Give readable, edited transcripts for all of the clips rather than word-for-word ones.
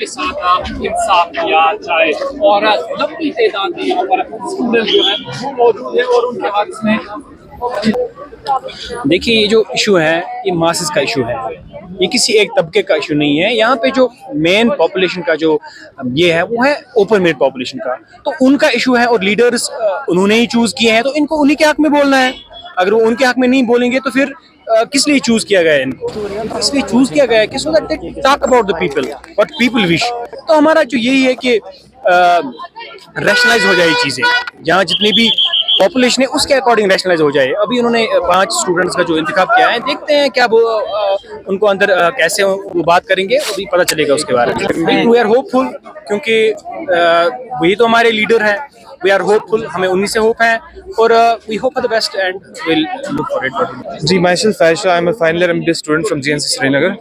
के साथ इंसाफ किया जाए। और लंबी तादाद में यहाँ पर स्टूडेंट जो है वो मौजूद है और उनके हाथ में देखिए, ये जो इशू है ये मासेस का इशू है, ये किसी एक तबके का इशू नहीं है। यहाँ पे जो मेन पॉपुलेशन का जो ये है वो है ओपन मेरिट पॉपुलेशन का, तो उनका इशू है और लीडर्स उन्होंने ही चूज किए हैं, तो इनको उन्हीं के हक में बोलना है। अगर वो उनके हक में नहीं बोलेंगे तो फिर किस लिए चूज किया गया है इनको? इसलिए चूज किया गया है कि so that they talk about the people what people wish. तो हमारा जो यही है कि रैशनलाइज हो जाए चीजें, जहाँ जितनी भी पॉपुलेशन है उसके अकॉर्डिंग रैशनलाइज हो जाए। अभी उन्होंने 5 स्टूडेंट्स का जो इंतखाब किया है, देखते हैं क्या वो उनको अंदर कैसे वो बात करेंगे, अभी पता चलेगा उसके बारे में। वी आर होपफुल क्योंकि वही तो हमारे लीडर हैं। वी आर होपफुल, हमें उन्हीं से होप है और we hope for the best and will look for it. जी, my self Faisha, I am a final year MBA student from GNC Srinagar.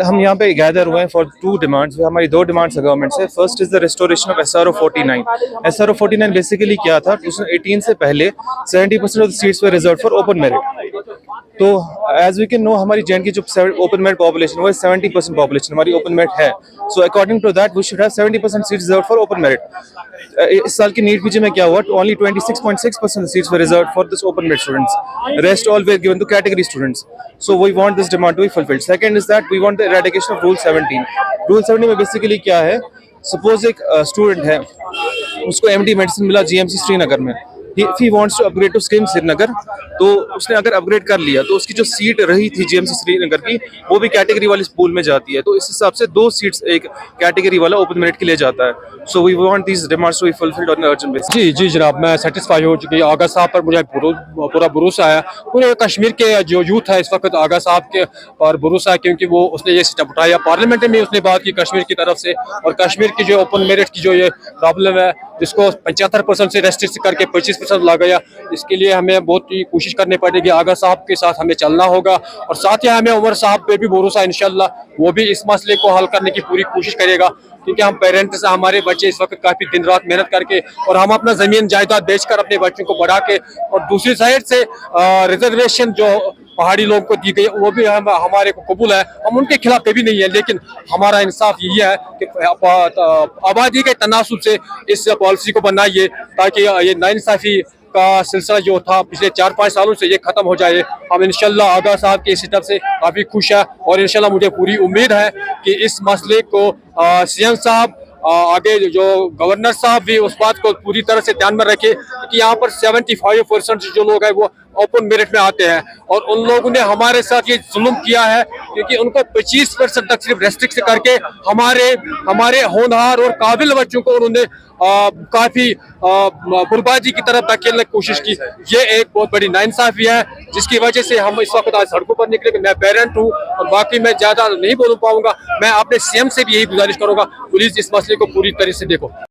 हम यहाँ पे गैदर हुए हैं फॉर 2 डिमांड्स। हमारी 2 डिमांड्स है गवर्नमेंट से। First is the restoration of SRO 49। SRO 49 basically क्या था, 2018 से पहले 70% of the seats were reserve for open merit. तो एज वी कैन नो, हमारी जेएंड की जो ओपन मेरिट पॉपुलेशन वो 70% पॉपुलेशन हमारी ओपन मेरिट है। So according to that we should have 70% seats reserve for open merit. इस साल की नीट पीजी में क्या हुआ, only 26.6% seats were reserve for this open merit students, rest all were given to category students. So we want this demand to be fulfilled. Second is that we want the eradication of rule 17। Rule 17 में basically क्या है, suppose एक student है, उसको MD medicine मिला GMC Srinagar में, if he wants to upgrade to SKIM Srinagar, तो उसने अगर अपग्रेड कर लिया तो उसकी जो सीट रही थी जीएमसी श्रीनगर की वो भी कैटेगरी वाली स्कूल में जाती है। तो इस हिसाब से 2 सीट्स एक कैटेगरी वाला ओपन मेरिट के लिए जाता है। So we want these demands to be fulfilled on urgent basis. जी जनाब, मैं सेटिस्फाई हो चुकी। आगा साहब पर मुझे पूरा भरोसा है। पूरे कश्मीर के जो यूथ है इस वक्त आगा साहब के पर भरोसा है, क्योंकि वो उसने ये स्टेप उठाया। पार्लियामेंट में उसने बात की कश्मीर की तरफ से, और कश्मीर की जो ओपन मेरिट की जो ये प्रॉब्लम है जिसको 75% से रेस्ट्रिक्ट करके 25% ला गया, इसके लिए हमें बहुत ही कोशिश करनी पड़ेगी। आगा साहब के साथ हमें चलना होगा और साथ ही हमें उमर साहब पे भी भरोसा, इंशाल्लाह वो भी इस मसले को हल करने की पूरी कोशिश करेगा। क्योंकि हम पेरेंट्स, हमारे बच्चे इस वक्त काफी दिन रात मेहनत करके और हम अपना जमीन जायदाद बेचकर अपने बच्चों को बढ़ा के, और दूसरी साइड से रिजर्वेशन जो पहाड़ी लोगों को दी गई वो भी हमारे को कबूल है, हम उनके खिलाफ कभी नहीं है। लेकिन हमारा इंसाफ यही है कि आबादी के तनासुब से इस पॉलिसी को बनाइए ताकि ये नाइंसाफी का सिलसिला जो था पिछले 4-5 सालों से ये खत्म हो जाए। हम इंशाल्लाह आगा साहब के इस स्टेप से काफी खुश है और इंशाल्लाह मुझे पूरी उम्मीद है कि इस मसले को सीएम साहब, आगे जो गवर्नर साहब भी उस बात को पूरी तरह से ध्यान में रखे कि यहाँ पर 75% जो लोग हैं वो ओपन मेरिट में आते हैं, और उन लोगों ने हमारे साथ ये जुल्म किया है क्योंकि उनको 25% तक सिर्फ रेस्ट्रिक्ट करके हमारे होनहार और काबिल बच्चों को उन्होंने काफी बर्बादी की तरफ धकेलने की कोशिश की। ये एक बहुत बड़ी नाइंसाफी है जिसकी वजह से हम इस वक्त आज सड़कों पर निकले। मैं पेरेंट हूँ और बाकी मैं ज्यादा नहीं बोल पाऊंगा। मैं अपने सीएम से भी यही गुजारिश करूंगा, प्लीज इस मसले को पूरी तरह से देखो।